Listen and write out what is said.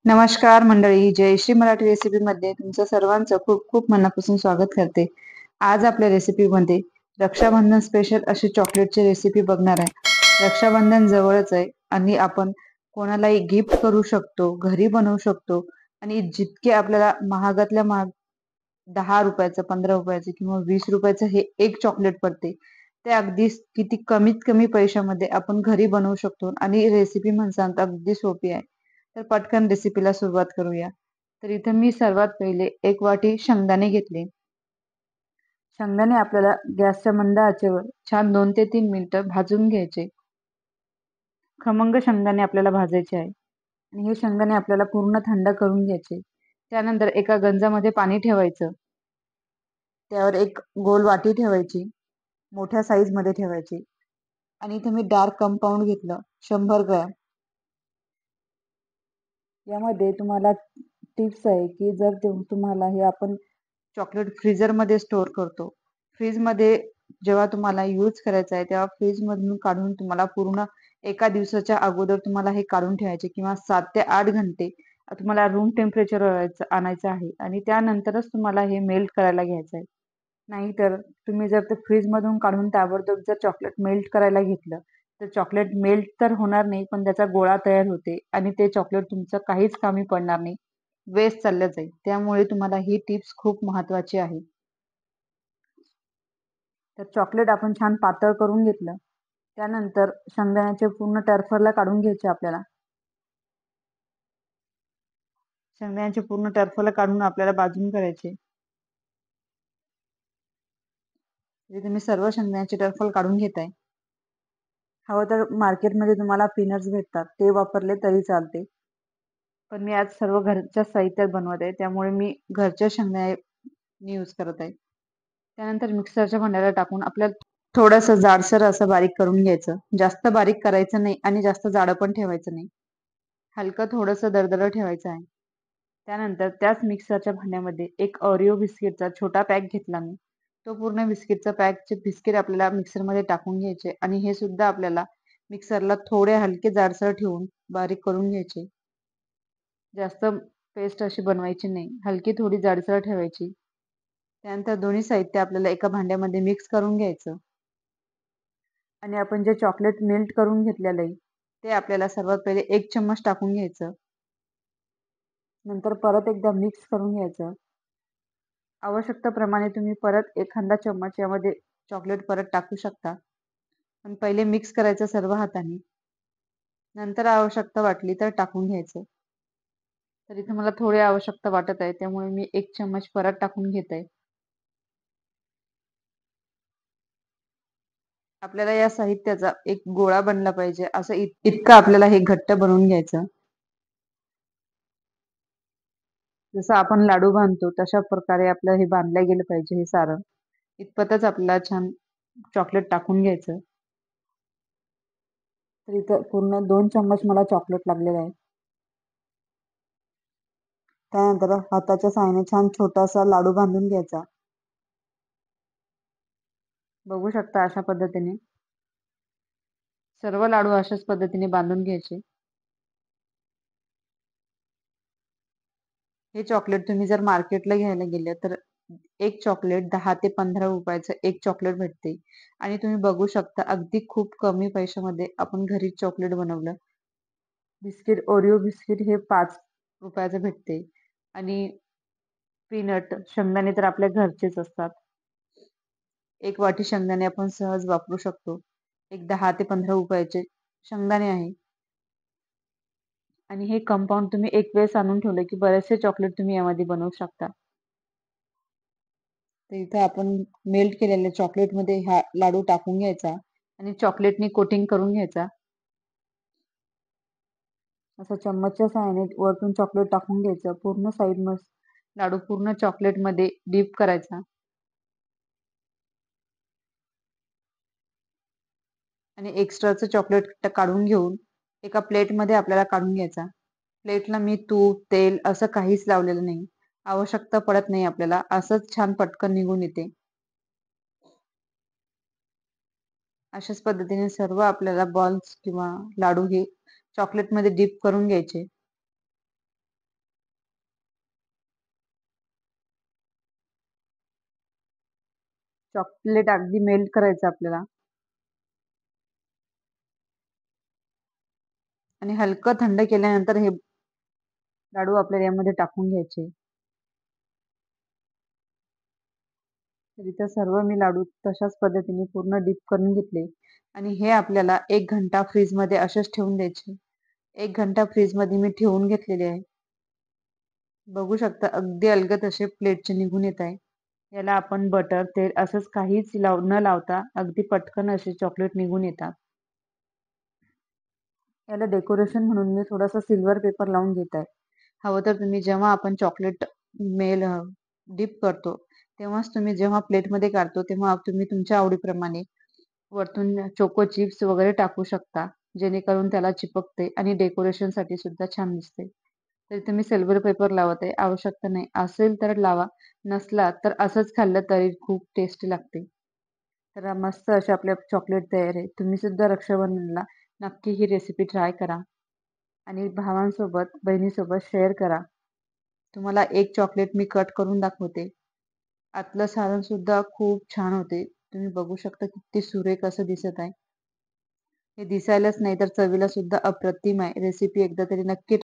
नमस्कार मंडळी, जयश्री मराठी रेसिपीमध्ये तुमचं सर्वांचं खूप खूप मनापासून स्वागत करते. आज आपल्या रेसिपीमध्ये रक्षाबंधन स्पेशल अशी चॉकलेटची रेसिपी बघणार आहे. रक्षाबंधन जवळच आहे आणि आपण कोणालाही गिफ्ट करू शकतो, घरी बनवू शकतो आणि जितके आपल्याला महागातल्या महाग 10 रुपयाचं, 15 रुपयाचं किंवा 20 रुपयाचं हे एक चॉकलेट पडते. ते अगदी किती कमीत कमी पैशामध्ये आपण घरी बनवू शकतो आणि रेसिपी म्हणसान तर अगदी सोपी आहे. तर पटकन रेसिपीला सुरुवात करूया. तर इथं मी सर्वात पहिले 1 वाटी शेंगदाणे घेतले. शेंगदाणे आपल्याला गॅसच्या मंद आचेवर छान 2 ते 3 मिनिटं भाजून घ्यायचे. खमंग शेंगदाणे आपल्याला भाजायचे आहे आणि हे शेंगदाणे आपल्याला पूर्ण थंड करून घ्यायचे. त्यानंतर एका गंजामध्ये पाणी ठेवायचं. त्यावर एक गोल वाटी ठेवायची, मोठ्या साईजमध्ये ठेवायची आणि इथे मी डार्क कंपाऊंड घेतलं 100 ग्रॅम. यामध्ये तुम्हाला टिप्स आहे की जर तुम्हाला हे आपण चॉकलेट फ्रीजरमध्ये स्टोअर करतो. फ्रीजमध्ये जेव्हा तुम्हाला यूज करायचं आहे तेव्हा फ्रीजमधून काढून तुम्हाला पूर्ण एका दिवसाच्या अगोदर तुम्हाला हे काढून ठेवायचे किंवा 7 ते 8 घंटे तुम्हाला रूम टेम्परेचरवर आणायचं आहे आणि त्यानंतरच तुम्हाला हे मेल्ट करायला घ्यायचं आहे. नाहीतर तुम्ही जर ते फ्रीजमधून काढून ताबडतोब जर चॉकलेट मेल्ट करायला घेतलं, तर चॉकलेट मेल्ट तर होणार नाही, पण त्याचा गोळा तयार होते आणि ते चॉकलेट तुमचं काहीच कामी पडणार नाही, वेस्ट चाललं जाईल. त्यामुळे तुम्हाला ही टिप्स खूप महत्त्वाची आहे. तर चॉकलेट आपण छान पातळ करून घेतलं. त्यानंतर शेंगदाण्याचे पूर्ण टर्फलला काढून घ्यायचे आपल्याला. शेंगदाण्याचे पूर्ण टर्फल काढून आपल्याला बाजून करायचे. इथे मी सर्व शेंगदाण्याचे टर्फल काढून घेत आहे. हवं तर मार्केटमध्ये तुम्हाला पीनट्स भेटतात, ते वापरले तरी चालते. पण मी आज सर्व घरच्या साहित्यात बनवत आहे, त्यामुळे मी घरच्या शेंगदाणे यूज करत आहे. त्यानंतर मिक्सरच्या भांड्याला टाकून आपल्याला थोडंसं जाडसर असं बारीक करून घ्यायचं. जास्त बारीक करायचं नाही आणि जास्त जाडं पण ठेवायचं नाही. हलकं थोडंसं दरदरं ठेवायचं आहे. त्यानंतर त्याच मिक्सरच्या भांड्यामध्ये एक ओरिओ बिस्किटचा छोटा पॅक घेतला मी. तो पूर्ण बिस्किटचा पॅकचे बिस्किट आपल्याला मिक्सरमध्ये टाकून घ्यायचे आणि हे सुद्धा आपल्याला मिक्सरला थोडे हलके जाडसर ठेवून बारीक करून घ्यायचे. जास्त पेस्ट अशी बनवायची नाही, हलकी थोडी जाडसर ठेवायची. त्यानंतर दोन्ही साहित्य आपल्याला एका भांड्यामध्ये मिक्स करून घ्यायचं आणि आपण जे चॉकलेट मेल्ट करून घेतलेलं आहे ते आपल्याला सर्वात पहिले 1 चम्मच टाकून घ्यायचं. नंतर परत एकदा मिक्स करून घ्यायचं. आवश्यकतेप्रमाणे तुम्ही परत एखादा चम्मच यामध्ये चॉकलेट परत टाकू शकता. पण पहिले मिक्स करायचं सर्व हाताने. नंतर आवश्यकता वाटली तर टाकून घ्यायचं. तर इथे मला थोडी आवश्यकता वाटत आहे, त्यामुळे मी 1 चम्मच परत टाकून घेत आहे. आपल्याला या साहित्याचा एक गोळा बनला पाहिजे, असं इतकं आपल्याला हे घट्ट बनवून घ्यायचं. जसं आपण लाडू बांधतो तशा प्रकारे आपलं हे बांधलं गेलं पाहिजे हे सारण. इतपतच आपल्याला छान चॉकलेट टाकून घ्यायचं. तर इथं पूर्ण 2 चम्मच मला चॉकलेट लागलेलं आहे. त्यानंतर हाताच्या साहाय्याने छान छोटासा लाडू बांधून घ्यायचा. बघू शकता अशा पद्धतीने. सर्व लाडू अशाच पद्धतीने बांधून घ्यायचे. हे चॉकलेट तुम्ही जर मार्केटला घ्यायला गेले तर एक चॉकलेट 10 ते 15 रुपयाचं एक चॉकलेट भेटते आणि तुम्ही बघू शकता अगदी खूप कमी पैशामध्ये आपण घरी चॉकलेट बनवलं. बिस्किट ओरिओ बिस्किट हे 5 रुपयाचं भेटते आणि पीनट शेंगदाणे तर आपल्या घरचेच असतात. 1 वाटी शेंगदाणे आपण सहज वापरू शकतो. एक 10 ते 15 रुपयाचे शेंगदाणे आहे. आणि हे कंपाऊंड तुम्ही एक वेळेस आणून ठेवलं की बरेचसे चॉकलेट तुम्ही यामध्ये बनवू शकता. तर इथे आपण मेल्ट केलेल्या चॉकलेटमध्ये हा लाडू टाकून घ्यायचा आणि चॉकलेटने कोटिंग करून घ्यायचा. असं चम्मचच्या सहाय्याने वरतून चॉकलेट टाकून घ्यायचं. पूर्ण साईड मस्त लाडू पूर्ण चॉकलेटमध्ये डीप करायचा आणि एक्स्ट्राचं चॉकलेट काढून घेऊन एका प्लेटमध्ये आपल्याला काढून घ्यायचा. प्लेटला मी तूप, तेल असं काहीच लावलेलं नाही. आवश्यकता पडत नाही आपल्याला. असंच छान पटकन निघून येते. अशाच पद्धतीने सर्व आपल्याला बॉल्स किंवा लाडू हे चॉकलेटमध्ये डीप करून घ्यायचे. चॉकलेट अगदी मेल्ट करायचं आपल्याला आणि हलकं थंड केल्यानंतर हे लाडू आपल्याला यामध्ये टाकून घ्यायचे. तर इथं सर्व मी लाडू तशाच पद्धतीने पूर्ण डीप करून घेतले आणि हे आपल्याला 1 घंटा फ्रीजमध्ये असेच ठेवून द्यायचे. 1 घंटा फ्रीजमध्ये मी ठेवून घेतलेले आहे. बघू शकता अगदी अलगद असे प्लेटचे निघून येत आहे. याला आपण बटर, तेल असंच काहीच न लावता अगदी पटकन असे चॉकलेट निघून येतात. याला डेकोरेशन म्हणून मी थोडासा सिल्वर पेपर लावून घेत आहे. हवं तर तुम्ही जेव्हा आपण चॉकलेट मेल डिप करतो, तेव्हाच तुम्ही जेव्हा प्लेटमध्ये काढतो, तेव्हा तुम्ही तुमच्या आवडीप्रमाणे वरतून चोको चिप्स वगैरे टाकू शकता, जेणेकरून त्याला चिपकते आणि डेकोरेशनसाठी सुद्धा छान दिसते. तर तुम्ही सिल्वर पेपर लावत आहे, आवश्यकता नाही. असेल तर लावा, नसला तर असंच खाल्लं तरी खूप टेस्टी लागते. तर मस्त असे आपले चॉकलेट तयार आहे. तुम्ही सुद्धा रक्षाबंधनला नक्की ही रेसिपी ट्राय करा आणि भावांसोबत, बहिणीसोबत शेअर करा. तुम्हाला एक चॉकलेट मी कट करून दाखवते. आतलं सारण सुद्धा खूप छान होते. तुम्ही बघू शकता किती सुरेख असं दिसत आहे. हे दिसायलाच नाही तर चवीला सुद्धा अप्रतिम आहे. रेसिपी एकदा तरी नक्की